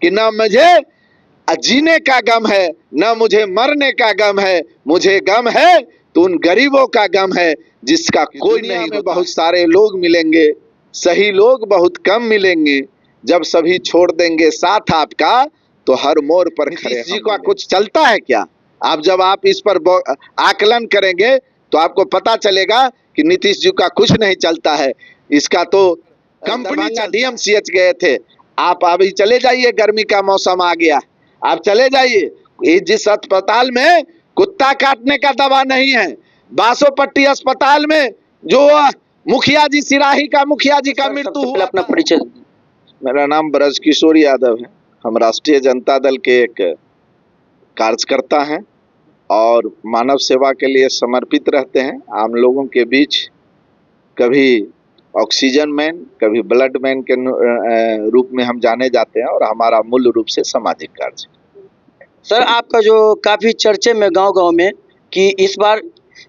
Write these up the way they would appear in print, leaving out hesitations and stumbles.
कि न मुझे जीने का गम है, न मुझे मरने का गम है, मुझे गम है तो उन गरीबों का गम है जिसका कोई नहीं होता। बहुत सारे लोग मिलेंगे, सही लोग बहुत कम मिलेंगे। जब सभी छोड़ देंगे साथ आपका तो हर मोड़ पर खड़े। नीतीश जी का कुछ चलता है क्या? आप जब आप इस पर आकलन करेंगे तो आपको पता चलेगा कि नीतीश जी का कुछ नहीं चलता है। इसका तो कंपनी DMCH गए थे। आप अभी चले जाइए, गर्मी का मौसम आ गया, आप चले जाइए। जिस अस्पताल में कुत्ता काटने का दवा नहीं है, बासोपट्टी अस्पताल में जो मुखिया जी, सिराही का मुखिया जी का मृत्यु हुआ। अपना परिचय। मेरा नाम ब्रजकिशोर यादव है। हम राष्ट्रीय जनता दल के एक कार्यकर्ता हैं और मानव सेवा के लिए समर्पित रहते हैं। आम लोगों के बीच कभी ऑक्सीजन मैन, कभी ब्लड मैन के रूप में हम जाने जाते हैं और हमारा मूल रूप से सामाजिक कार्य। सर, आपका जो काफी चर्चे में गांव-गांव में कि इस बार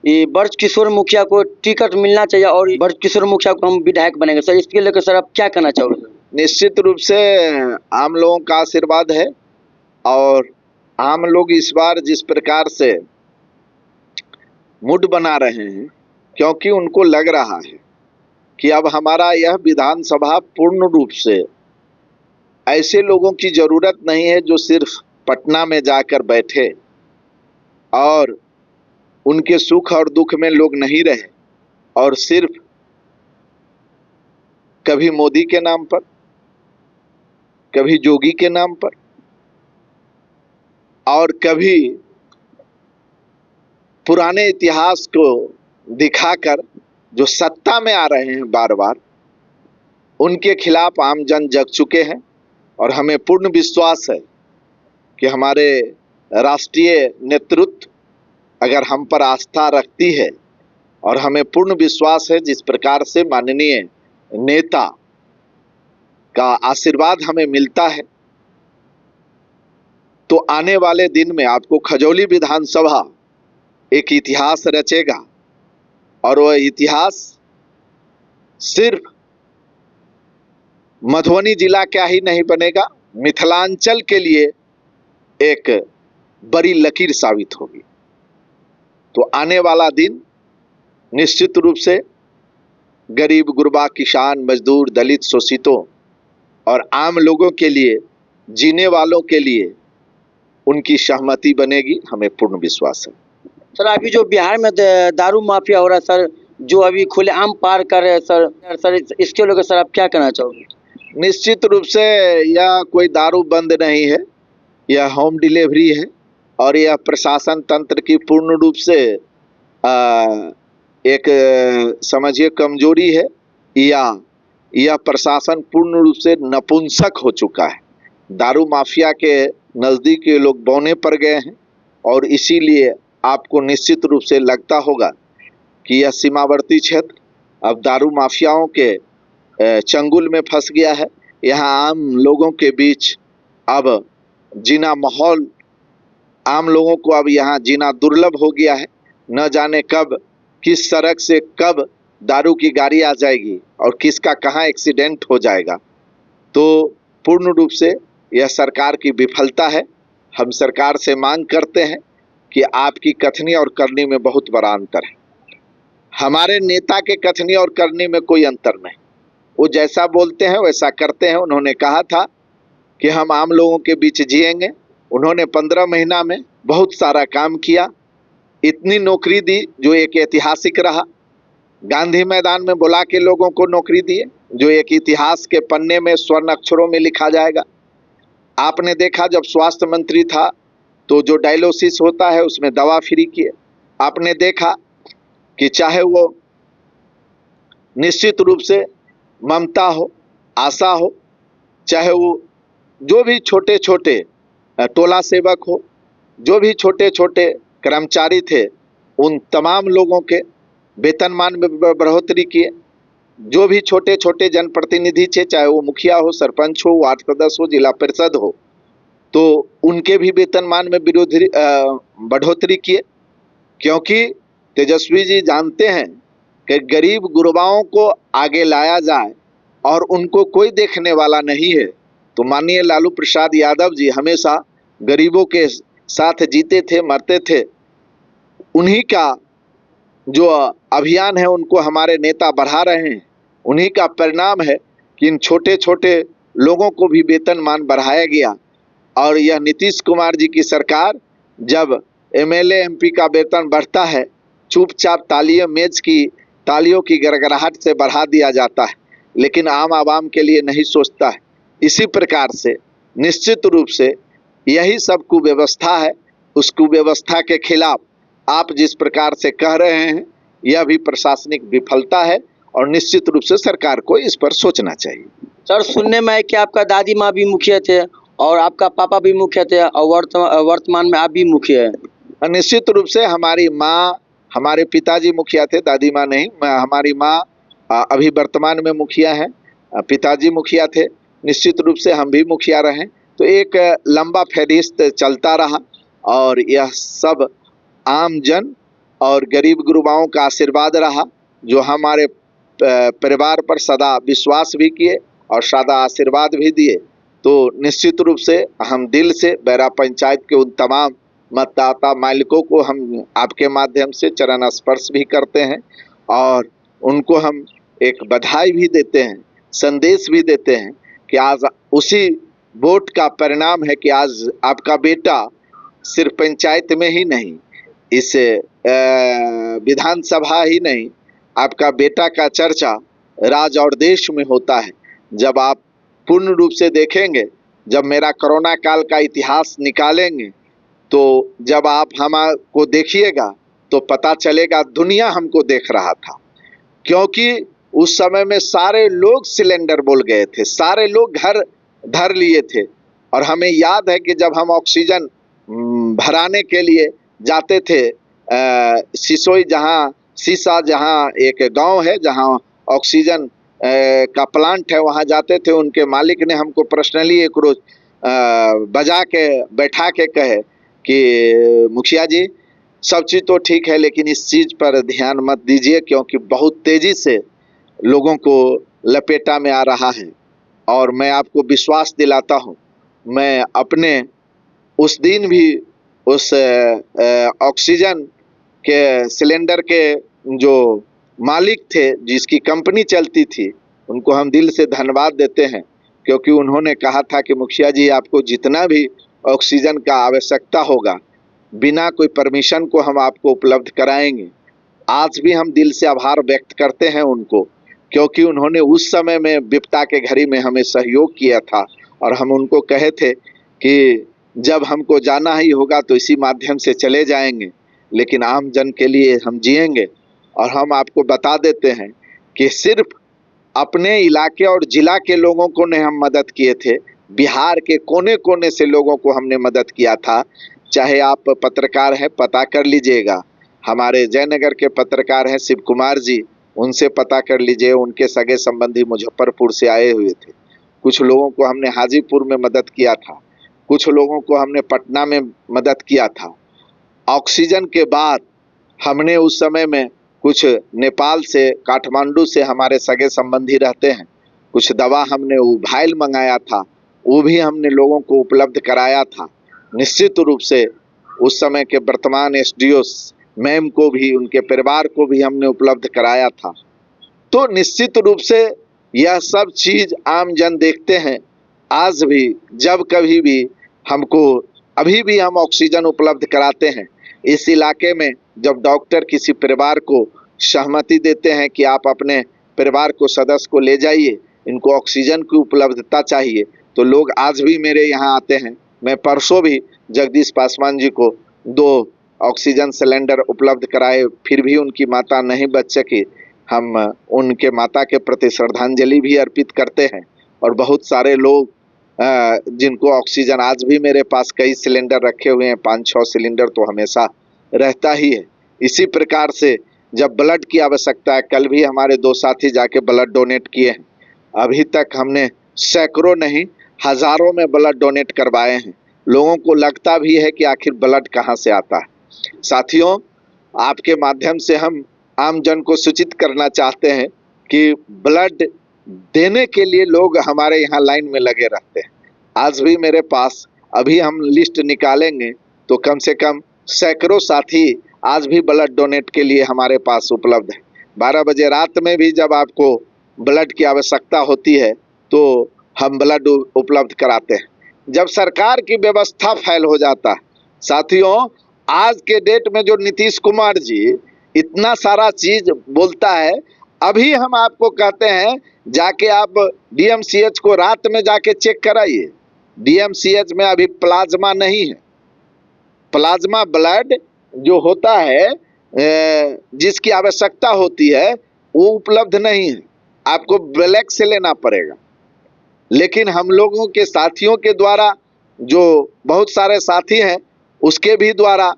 ब्रजकिशोर मुखिया को टिकट मिलना चाहिए और ब्रजकिशोर मुखिया को हम विधायक बनेंगे, सर इसके लेकर सर आप क्या कहना चाहोगे? निश्चित रूप से आम लोगों का आशीर्वाद है और आम लोग इस बार जिस प्रकार से मूड बना रहे हैं, क्योंकि उनको लग रहा है कि अब हमारा यह विधानसभा पूर्ण रूप से ऐसे लोगों की जरूरत नहीं है जो सिर्फ पटना में जाकर बैठे और उनके सुख और दुख में लोग नहीं रहे और सिर्फ कभी मोदी के नाम पर, कभी जोगी के नाम पर और कभी पुराने इतिहास को दिखाकर जो सत्ता में आ रहे हैं बार बार, उनके खिलाफ आम जन जग चुके हैं। और हमें पूर्ण विश्वास है कि हमारे राष्ट्रीय नेतृत्व अगर हम पर आस्था रखती है और हमें पूर्ण विश्वास है जिस प्रकार से माननीय नेता का आशीर्वाद हमें मिलता है, तो आने वाले दिन में आपको खजौली विधानसभा एक इतिहास रचेगा और वह इतिहास सिर्फ मधुबनी जिला क्या ही नहीं बनेगा, मिथिलांचल के लिए एक बड़ी लकीर साबित होगी। तो आने वाला दिन निश्चित रूप से गरीब गुरबा, किसान, मजदूर, दलित, शोषितों और आम लोगों के लिए, जीने वालों के लिए उनकी सहमति बनेगी, हमें पूर्ण विश्वास है। सर, अभी जो बिहार में दारू माफिया हो रहा है सर, जो अभी खुलेआम पार कर रहे हैं सर इसके लेकर सर आप क्या कहना चाहोगे? निश्चित रूप से यह कोई दारू बंद नहीं है, यह होम डिलीवरी है और यह प्रशासन तंत्र की पूर्ण रूप से एक समझिए कमजोरी है या यह प्रशासन पूर्ण रूप से नपुंसक हो चुका है। दारू माफिया के नज़दीक ये लोग बौने पड़ गए हैं और इसीलिए आपको निश्चित रूप से लगता होगा कि यह सीमावर्ती क्षेत्र अब दारू माफियाओं के चंगुल में फंस गया है। यहाँ आम लोगों के बीच अब जीना माहौल, आम लोगों को अब यहाँ जीना दुर्लभ हो गया है। न जाने कब किस सड़क से कब दारू की गाड़ी आ जाएगी और किसका कहाँ एक्सीडेंट हो जाएगा। तो पूर्ण रूप से यह सरकार की विफलता है। हम सरकार से मांग करते हैं कि आपकी कथनी और करनी में बहुत बड़ा अंतर है। हमारे नेता के कथनी और करनी में कोई अंतर नहीं, वो जैसा बोलते हैं वैसा करते हैं। उन्होंने कहा था कि हम आम लोगों के बीच जिएंगे। उन्होंने 15 महीना में बहुत सारा काम किया, इतनी नौकरी दी जो एक ऐतिहासिक रहा। गांधी मैदान में बुला के लोगों को नौकरी दिए जो एक इतिहास के पन्ने में स्वर्ण अक्षरों में लिखा जाएगा। आपने देखा जब स्वास्थ्य मंत्री था तो जो डायलिसिस होता है उसमें दवा फ्री किए। आपने देखा कि चाहे वो निश्चित रूप से ममता हो, आशा हो, चाहे वो जो भी छोटे छोटे टोला सेवक हो, जो भी छोटे छोटे कर्मचारी थे, उन तमाम लोगों के वेतनमान में बढ़ोतरी किए। जो भी छोटे छोटे जनप्रतिनिधि थे, चाहे वो मुखिया हो, सरपंच हो, वार्ड सदस्य हो, जिला परिषद हो, तो उनके भी वेतनमान में बढ़ोतरी किए। क्योंकि तेजस्वी जी जानते हैं कि गरीब गुरबाओं को आगे लाया जाए और उनको कोई देखने वाला नहीं है तो माननीय लालू प्रसाद यादव जी हमेशा गरीबों के साथ जीते थे, मरते थे। उन्हीं का जो अभियान है उनको हमारे नेता बढ़ा रहे हैं। उन्हीं का परिणाम है कि इन छोटे छोटे लोगों को भी वेतनमान बढ़ाया गया। और यह नीतीश कुमार जी की सरकार, जब एमएलए एमपी का वेतन बढ़ता है, चुपचाप तालियों की गड़गड़ाहट से बढ़ा दिया जाता है, लेकिन आम आवाम के लिए नहीं सोचता है। इसी प्रकार से निश्चित रूप से यही सब कुव्यवस्था है। उस कुव्यवस्था के खिलाफ आप जिस प्रकार से कह रहे हैं, यह भी प्रशासनिक विफलता है और निश्चित रूप से सरकार को इस पर सोचना चाहिए। सर, सुनने में है कि आपका दादी माँ भी मुखिया थे और आपका पापा भी मुखिया थे और वर्तमान में आप भी मुखिया हैं। निश्चित रूप से हमारी माँ, हमारे पिताजी मुखिया थे, दादी माँ नहीं। हमारी माँ अभी वर्तमान में मुखिया हैं, पिताजी मुखिया थे। निश्चित रूप से हम भी मुखिया रहे। तो एक लंबा फहरिस्त चलता रहा और यह सब आम जन और गरीब गुरबाओं का आशीर्वाद रहा, जो हमारे परिवार पर सदा विश्वास भी किए और सदा आशीर्वाद भी दिए। तो निश्चित रूप से हम दिल से बैरा पंचायत के उन तमाम मतदाता मालिकों को हम आपके माध्यम से चरण स्पर्श भी करते हैं और उनको हम एक बधाई भी देते हैं, संदेश भी देते हैं कि आज उसी वोट का परिणाम है कि आज आपका बेटा सिर्फ पंचायत में ही नहीं, इस विधानसभा ही नहीं, आपका बेटा का चर्चा राज्य और देश में होता है। जब आप पूर्ण रूप से देखेंगे, जब मेरा कोरोना काल का इतिहास निकालेंगे, तो जब आप हमको देखिएगा तो पता चलेगा दुनिया हमको देख रहा था, क्योंकि उस समय में सारे लोग सिलेंडर बोल गए थे, सारे लोग घर धर लिए थे। और हमें याद है कि जब हम ऑक्सीजन भराने के लिए जाते थे, सीसा जहाँ एक गांव है जहाँ ऑक्सीजन का प्लांट है, वहाँ जाते थे। उनके मालिक ने हमको पर्सनली एक रोज बजा के बैठा के कहे कि मुखिया जी, सब चीज़ तो ठीक है लेकिन इस चीज़ पर ध्यान मत दीजिए, क्योंकि बहुत तेज़ी से लोगों को लपेटा में आ रहा है। और मैं आपको विश्वास दिलाता हूँ, मैं अपने उस दिन भी उस ऑक्सीजन के सिलेंडर के जो मालिक थे, जिसकी कंपनी चलती थी, उनको हम दिल से धन्यवाद देते हैं, क्योंकि उन्होंने कहा था कि मुखिया जी, आपको जितना भी ऑक्सीजन का आवश्यकता होगा, बिना कोई परमिशन को हम आपको उपलब्ध कराएंगे। आज भी हम दिल से आभार व्यक्त करते हैं उनको, क्योंकि उन्होंने उस समय में विपदा के घड़ी में हमें सहयोग किया था। और हम उनको कहे थे कि जब हमको जाना ही होगा तो इसी माध्यम से चले जाएंगे, लेकिन आम जन के लिए हम जिएंगे। और हम आपको बता देते हैं कि सिर्फ अपने इलाके और जिला के लोगों को ने हम मदद किए थे, बिहार के कोने कोने से लोगों को हमने मदद किया था। चाहे आप पत्रकार हैं, पता कर लीजिएगा, हमारे जयनगर के पत्रकार हैं शिव कुमार जी, उनसे पता कर लीजिए, उनके सगे संबंधी मुजफ्फरपुर से आए हुए थे। कुछ लोगों को हमने हाजीपुर में मदद किया था, कुछ लोगों को हमने पटना में मदद किया था। ऑक्सीजन के बाद हमने उस समय में कुछ नेपाल से, काठमांडू से हमारे सगे संबंधी रहते हैं, कुछ दवा हमने वो भाइल मंगाया था, वो भी हमने लोगों को उपलब्ध कराया था। निश्चित रूप से उस समय के वर्तमान एसडीओ मैम को भी, उनके परिवार को भी हमने उपलब्ध कराया था। तो निश्चित रूप से यह सब चीज़ आम जन देखते हैं। आज भी जब कभी भी हमको, अभी भी हम ऑक्सीजन उपलब्ध कराते हैं। इस इलाके में जब डॉक्टर किसी परिवार को सहमति देते हैं कि आप अपने परिवार को, सदस्य को ले जाइए, इनको ऑक्सीजन की उपलब्धता चाहिए, तो लोग आज भी मेरे यहाँ आते हैं। मैं परसों भी जगदीश पासवान जी को 2 ऑक्सीजन सिलेंडर उपलब्ध कराए, फिर भी उनकी माता नहीं बच सकी। हम उनके माता के प्रति श्रद्धांजलि भी अर्पित करते हैं। और बहुत सारे लोग जिनको ऑक्सीजन, आज भी मेरे पास कई सिलेंडर रखे हुए हैं, 5-6 सिलेंडर तो हमेशा रहता ही है। इसी प्रकार से जब ब्लड की आवश्यकता है, कल भी हमारे 2 साथी जाके ब्लड डोनेट किए हैं। अभी तक हमने सैकड़ों नहीं, हजारों में ब्लड डोनेट करवाए हैं। लोगों को लगता भी है कि आखिर ब्लड कहाँ से आता है। साथियों, आपके माध्यम से हम आम जन को सूचित करना चाहते हैं कि ब्लड देने के लिए लोग हमारे यहाँ लाइन में लगे रहते हैं। आज भी मेरे पास, अभी हम लिस्ट निकालेंगे तो कम से कम सैकड़ों साथी आज भी ब्लड डोनेट के लिए हमारे पास उपलब्ध है। 12 बजे रात में भी जब आपको ब्लड की आवश्यकता होती है तो हम ब्लड उपलब्ध कराते हैं। जब सरकार की व्यवस्था फेल हो जाता है, साथियों, आज के डेट में जो नीतीश कुमार जी इतना सारा चीज बोलता है, अभी हम आपको कहते हैं जाके आप डीएमसीएच को रात में जाके चेक कराइए। डीएमसीएच में अभी प्लाज्मा नहीं है। प्लाज्मा ब्लड जो होता है, जिसकी आवश्यकता होती है, वो उपलब्ध नहीं है, आपको ब्लैक से लेना पड़ेगा। लेकिन हम लोगों के साथियों के द्वारा, जो बहुत सारे साथी हैं, उसके भी द्वारा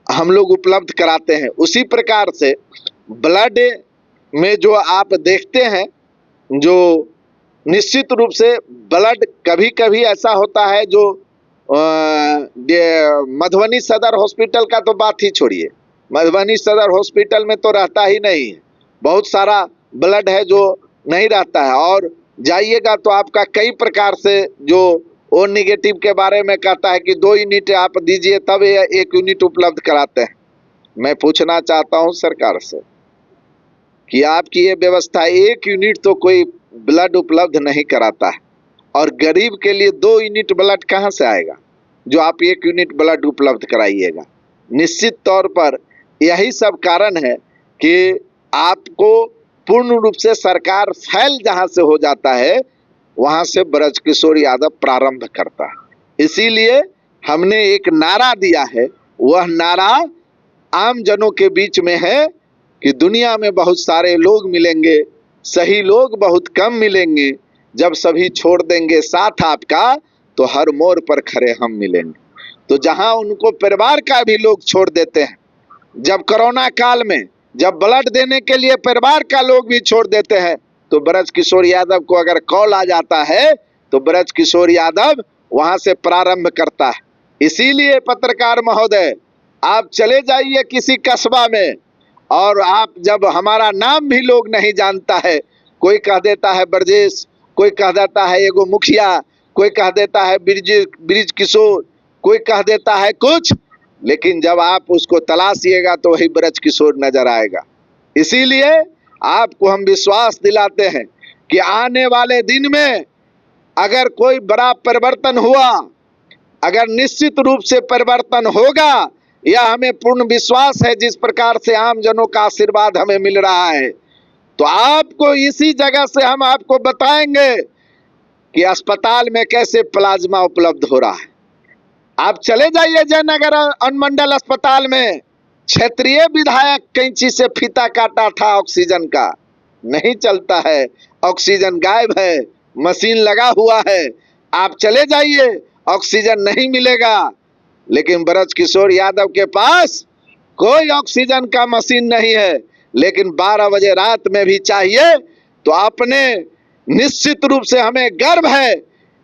हम लोग उपलब्ध कराते हैं। उसी प्रकार से ब्लड में जो आप देखते हैं, जो निश्चित रूप से ब्लड कभी कभी ऐसा होता है जो मधुबनी सदर हॉस्पिटल का तो बात ही छोड़िए, मधुबनी सदर हॉस्पिटल में तो रहता ही नहीं है। बहुत सारा ब्लड है जो नहीं रहता है, और जाइएगा तो आपका कई प्रकार से जो ओ निगेटिव के बारे में कहता है कि 2 यूनिट आप दीजिए तब 1 यूनिट उपलब्ध कराते हैं। मैं पूछना चाहता हूं सरकार से कि आपकी ये व्यवस्था 1 यूनिट तो कोई ब्लड उपलब्ध नहीं कराता है, और गरीब के लिए 2 यूनिट ब्लड कहां से आएगा जो आप 1 यूनिट ब्लड उपलब्ध कराइएगा। निश्चित तौर पर यही सब कारण है कि आपको पूर्ण रूप से सरकार फैल जहां से हो जाता है, वहां से ब्रजकिशोर यादव प्रारंभ करता है। इसीलिए हमने एक नारा दिया है, वह नारा आम जनों के बीच में है कि दुनिया में बहुत सारे लोग मिलेंगे, सही लोग बहुत कम मिलेंगे। जब सभी छोड़ देंगे साथ आपका, तो हर मोड़ पर खड़े हम मिलेंगे। तो जहां उनको परिवार का भी लोग छोड़ देते हैं, जब कोरोना काल में जब ब्लड देने के लिए परिवार का लोग भी छोड़ देते हैं, तो ब्रजकिशोर यादव को अगर कॉल आ जाता है तो ब्रजकिशोर यादव वहां से प्रारंभ करता है। इसीलिए पत्रकार महोदय, आप चले जाइए किसी कस्बा में, और आप जब हमारा नाम भी लोग नहीं जानता है, कोई कह देता है ब्रजेश, कोई कह देता है एगो मुखिया, कोई कह देता है ब्रिज किशोर, कोई कह देता है कुछ, लेकिन जब आप उसको तलाशिएगा तो वही ब्रजकिशोर नजर आएगा। इसीलिए आपको हम विश्वास दिलाते हैं कि आने वाले दिन में अगर कोई बड़ा परिवर्तन हुआ, अगर निश्चित रूप से परिवर्तन होगा, यह हमें पूर्ण विश्वास है। जिस प्रकार से आम जनों का आशीर्वाद हमें मिल रहा है, तो आपको इसी जगह से हम आपको बताएंगे कि अस्पताल में कैसे प्लाज्मा उपलब्ध हो रहा है। आप चले जाइए जयनगर अनुमंडल अस्पताल में, क्षेत्रीय विधायक कैंची से फीता काटा था ऑक्सीजन का, नहीं चलता है, ऑक्सीजन गायब है, मशीन लगा हुआ है। आप चले जाइए, ऑक्सीजन नहीं मिलेगा। लेकिन ब्रजकिशोर यादव के पास कोई ऑक्सीजन का मशीन नहीं है, लेकिन 12 बजे रात में भी चाहिए। तो अपने निश्चित रूप से हमें गर्व है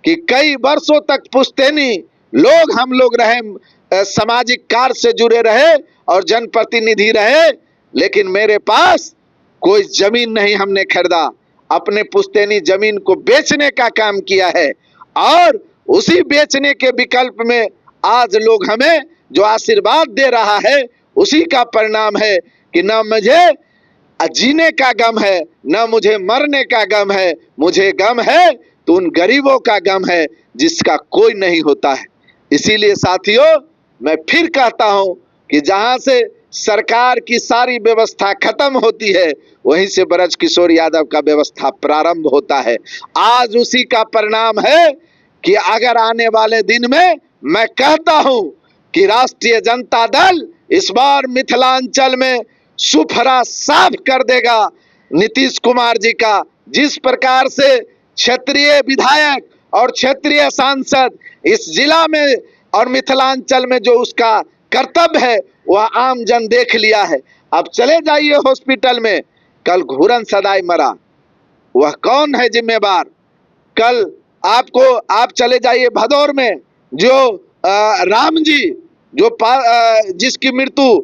कि कई वर्षों तक पुश्तैनी लोग हम लोग रहे, सामाजिक कार्य से जुड़े रहे और जनप्रतिनिधि रहे, लेकिन मेरे पास कोई जमीन नहीं हमने खरीदा। अपने पुश्तैनी जमीन को बेचने का काम किया है, और उसी बेचने के विकल्प में आज लोग हमें जो आशीर्वाद दे रहा है, उसी का परिणाम है कि न मुझे जीने का गम है, न मुझे मरने का गम है। मुझे गम है तो उन गरीबों का गम है जिसका कोई नहीं होता है। इसीलिए साथियों, मैं फिर कहता हूं कि जहां से सरकार की सारी व्यवस्था खत्म होती है, वहीं से ब्रजकिशोर यादव का व्यवस्था प्रारंभ होता है। आज उसी का परिणाम है कि अगर आने वाले दिन में मैं कहता हूं कि राष्ट्रीय जनता दल इस बार मिथिलांचल में सुफरा साफ कर देगा नीतीश कुमार जी का। जिस प्रकार से क्षेत्रीय विधायक और क्षेत्रीय सांसद इस जिला में और मिथिलांचल में जो उसका कर्तव्य है, वह आम जन देख लिया है। अब चले जाइए हॉस्पिटल में, कल घूरन सदाई मरा, वह कौन है जिम्मेवार? कल आप चले जाइए भदौर में, जो राम जी जो जिसकी मृत्यु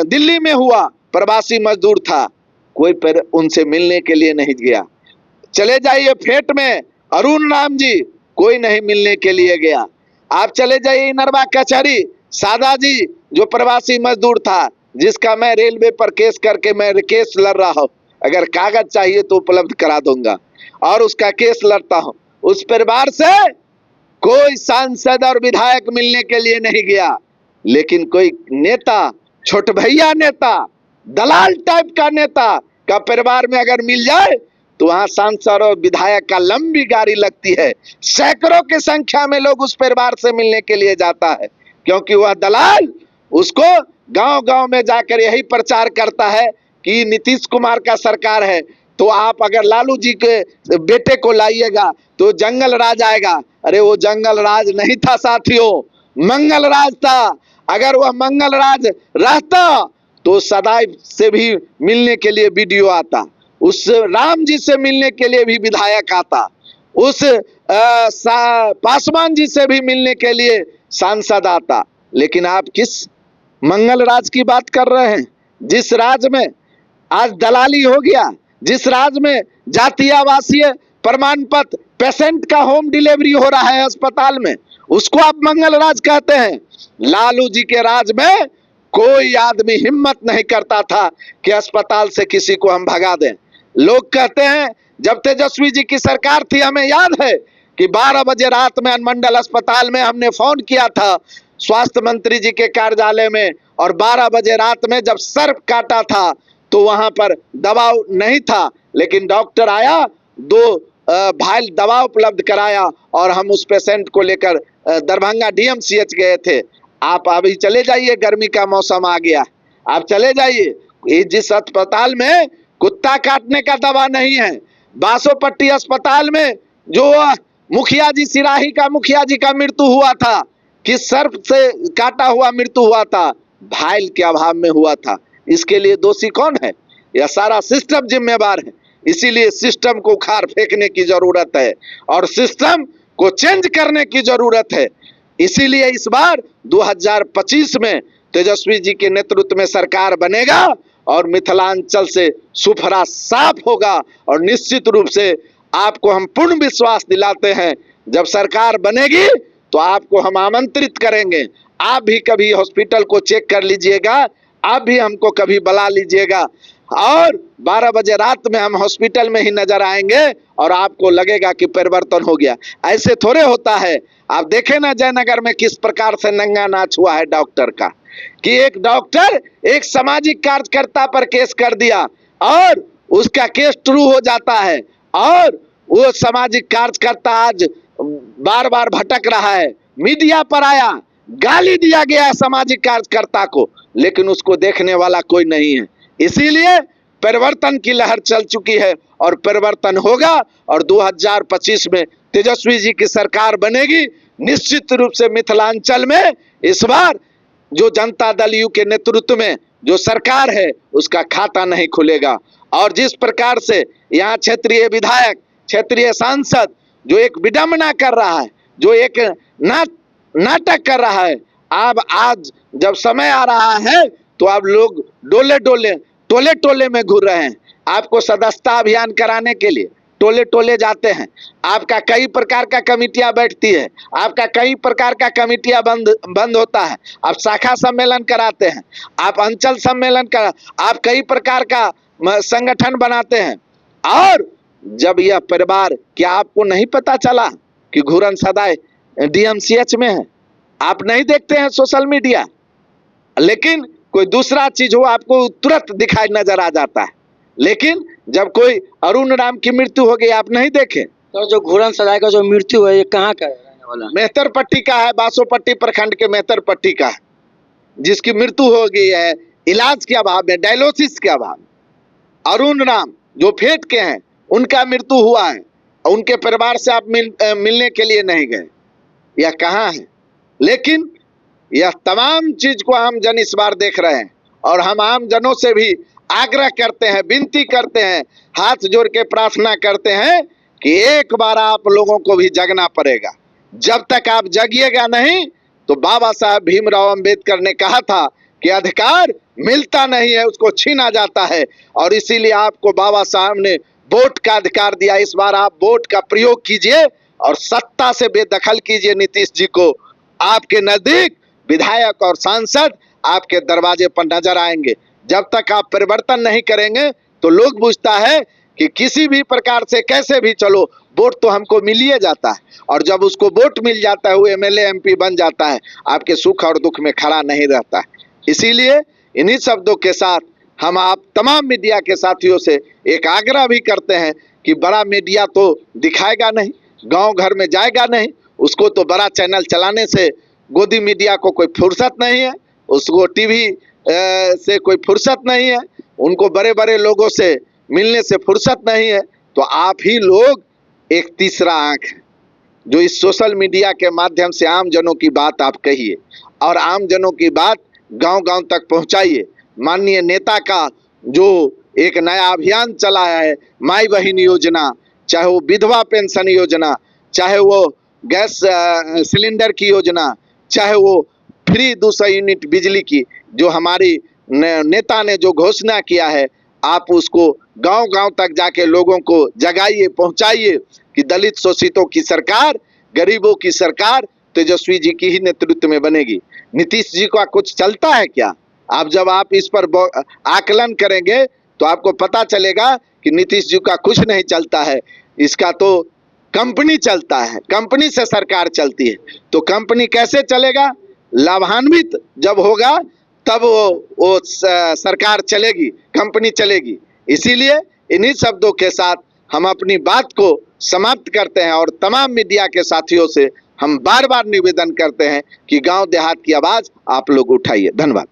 दिल्ली में हुआ, प्रवासी मजदूर था, कोई उनसे मिलने के लिए नहीं गया। चले जाइए फेट में, अरुण राम जी कोई नहीं मिलने के लिए गया। आप चले जाइए नरवा कचहरी, सादा जी जो प्रवासी मजदूर था, जिसका मैं रेलवे पर केस करके मैं केस लड़ रहा हूँ, अगर कागज चाहिए तो उपलब्ध करा दूंगा और उसका केस लड़ता हूँ। उस परिवार से कोई सांसद और विधायक मिलने के लिए नहीं गया, लेकिन कोई नेता, छोट भैया नेता, दलाल टाइप का नेता का परिवार में अगर मिल जाए तो वहां सांसद और विधायक का लंबी गाड़ी लगती है। सैकड़ों की संख्या में लोग उस परिवार से मिलने के लिए जाता है, क्योंकि वह दलाल उसको गांव-गांव में जाकर यही प्रचार करता है कि नीतीश कुमार का सरकार है तो आप अगर लालू जी के बेटे को लाइएगा तो जंगल राज आएगा। अरे वो जंगल राज नहीं था साथियों, मंगल राज था। अगर वह मंगल राज रहता तो सदैव से भी मिलने के लिए वीडियो आता, उस राम जी से मिलने के लिए भी विधायक आता, उस पासवान जी से भी मिलने के लिए सांसद आता। लेकिन आप किस मंगल राज की बात कर रहे हैं, जिस राज में आज दलाली हो गया, जिस राज में जातीय आवासीय प्रमाण पत्र पेशेंट का होम डिलीवरी हो रहा है अस्पताल में, उसको आप मंगल राज कहते हैं। लालू जी के राज में कोई आदमी हिम्मत नहीं करता था कि अस्पताल से किसी को हम भगा दें। लोग कहते हैं जब तेजस्वी जी की सरकार थी, हमें याद है कि 12 बजे रात में अनुमंडल अस्पताल में हमने फोन किया था स्वास्थ्य मंत्री जी के कार्यालय में, और 12 बजे रात में जब सर्प काटा था तो वहां पर दवा नहीं था, लेकिन डॉक्टर आया, 2 भाइल दवा उपलब्ध कराया और हम उस पेशेंट को लेकर दरभंगा DMCH गए थे। आप अभी चले जाइए, गर्मी का मौसम आ गया, आप चले जाइए, जिस अस्पताल में कुत्ता काटने का दवा नहीं है, बासोपट्टी अस्पताल में जो मुखिया जी, सिराही का मुखिया जी का मृत्यु हुआ था, किस सर्प से काटा हुआ मृत्यु हुआ था, भाइल के अभाव में हुआ था। इसके लिए दोषी कौन है? यह सारा सिस्टम जिम्मेवार है। इसीलिए सिस्टम को उखाड़ फेंकने की जरूरत है और सिस्टम को चेंज करने की जरूरत है। इसीलिए इस बार 2025 में तेजस्वी जी के नेतृत्व में सरकार बनेगा और मिथिलांचल से सुफरा साफ होगा। और निश्चित रूप से आपको हम पूर्ण विश्वास दिलाते हैं, जब सरकार बनेगी तो आपको हम आमंत्रित करेंगे, आप भी कभी हॉस्पिटल को चेक कर लीजिएगा, आप भी हमको कभी बुला लीजिएगा और 12 बजे रात में हम हॉस्पिटल में ही नजर आएंगे और आपको लगेगा कि परिवर्तन हो गया। ऐसे थोड़े होता है। आप देखें ना जयनगर में किस प्रकार से नंगा नाच हुआ है डॉक्टर का, कि एक डॉक्टर एक सामाजिक कार्यकर्ता पर केस कर दिया और उसका केस ट्रू हो जाता है और वो सामाजिक कार्यकर्ता आज बार बार भटक रहा है, मीडिया पर आया, गाली दिया गया सामाजिक कार्यकर्ता को, लेकिन उसको देखने वाला कोई नहीं है। इसीलिए परिवर्तन की लहर चल चुकी है और परिवर्तन होगा और 2025 में तेजस्वी जी की सरकार बनेगी। निश्चित रूप से मिथिलांचल में इस बार जो जनता दल यू के नेतृत्व में जो सरकार है उसका खाता नहीं खुलेगा। और जिस प्रकार से यहाँ क्षेत्रीय विधायक, क्षेत्रीय सांसद जो एक विडंबना कर रहा है, जो एक नाटक कर रहा है, अब आज जब समय आ रहा है तो अब लोग टोले टोले में घूर रहे हैं। आपको सदस्यता अभियान कराने के लिए टोले टोले जाते हैं, आपका कई प्रकार का कमिटियां बैठती है, आपका कई प्रकार का कमिटियां बंद होता है, आप शाखा सम्मेलन कराते हैं, आप अंचल सम्मेलन कर, आप कई प्रकार का संगठन बनाते हैं। और जब यह परिवार, क्या आपको नहीं पता चला कि घूरन सदाए DMCH में है? आप नहीं देखते हैं सोशल मीडिया, लेकिन कोई दूसरा चीज हो आपको तुरंत दिखाई नजर आ जाता है। लेकिन जब कोई अरुण राम की मृत्यु हो गई, आप नहीं देखे? तो जो घूरन सदाए का जो मृत्यु है ये कहाँ का रहने वाला? मेहतरपट्टी का है, बासोपट्टी प्रखंड के मेहतरपट्टी का है, जिसकी मृत्यु हो गई है इलाज के अभाव में, डायलिसिस के अभाव में। अरुण राम जो फेट के हैं उनका मृत्यु हुआ है, उनके परिवार से आप मिलने के लिए नहीं गए। यह कहाँ है? लेकिन यह तमाम चीज को आम जन इस बार देख रहे हैं और हम आम जनों से भी आग्रह करते हैं, विनती करते हैं, हाथ जोड़ के प्रार्थना करते हैं कि एक बार आप लोगों को भी जगना पड़ेगा। जब तक आप जगिएगा नहीं तो बाबा साहब भीमराव अंबेडकर ने कहा था कि अधिकार मिलता नहीं है, उसको छीना जाता है। और इसीलिए आपको बाबा साहब ने वोट का अधिकार दिया। इस बार आप वोट का प्रयोग कीजिए और सत्ता से बेदखल कीजिए नीतीश जी को। आपके नजदीक विधायक और सांसद आपके दरवाजे पर नजर आएंगे। जब तक आप परिवर्तन नहीं करेंगे तो लोग पूछता है कि किसी भी प्रकार से कैसे भी चलो, वोट तो हमको मिल ही जाता है, और जब उसको वोट मिल जाता है वो एमएलए एमपी बन जाता है, आपके सुख और दुख में खड़ा नहीं रहता है। इसीलिए इन्हीं शब्दों के साथ हम आप तमाम मीडिया के साथियों से एक आग्रह भी करते हैं कि बड़ा मीडिया तो दिखाएगा नहीं, गांव घर में जाएगा नहीं, उसको तो बड़ा चैनल चलाने से गोदी मीडिया को कोई फुर्सत नहीं है, उसको टीवी से कोई फुर्सत नहीं है, उनको बड़े बड़े लोगों से मिलने से फुर्सत नहीं है। तो आप ही लोग एक तीसरा आंख है जो इस सोशल मीडिया के माध्यम से आम जनों की बात आप कहिए और आम जनों की बात गांव गांव तक पहुंचाइए। माननीय नेता का जो एक नया अभियान चलाया है, माई बहन योजना, चाहे वो विधवा पेंशन योजना, चाहे वो गैस सिलेंडर की योजना, चाहे वो फ्री 200 यूनिट बिजली की, जो हमारी नेता ने जो घोषणा किया है, आप उसको गांव गांव तक जाके लोगों को जगाइए, पहुंचाइए कि दलित शोषितों की सरकार, गरीबों की सरकार तेजस्वी जी की ही नेतृत्व में बनेगी। नीतीश जी का कुछ चलता है क्या? जब आप इस पर आकलन करेंगे तो आपको पता चलेगा कि नीतीश जी का कुछ नहीं चलता है, इसका तो कंपनी चलता है, कंपनी से सरकार चलती है। तो कंपनी कैसे चलेगा? लाभान्वित जब होगा तब वो सरकार चलेगी, कंपनी चलेगी। इसीलिए इन्हीं शब्दों के साथ हम अपनी बात को समाप्त करते हैं और तमाम मीडिया के साथियों से हम बार बार निवेदन करते हैं कि गांव देहात की आवाज आप लोग उठाइए। धन्यवाद।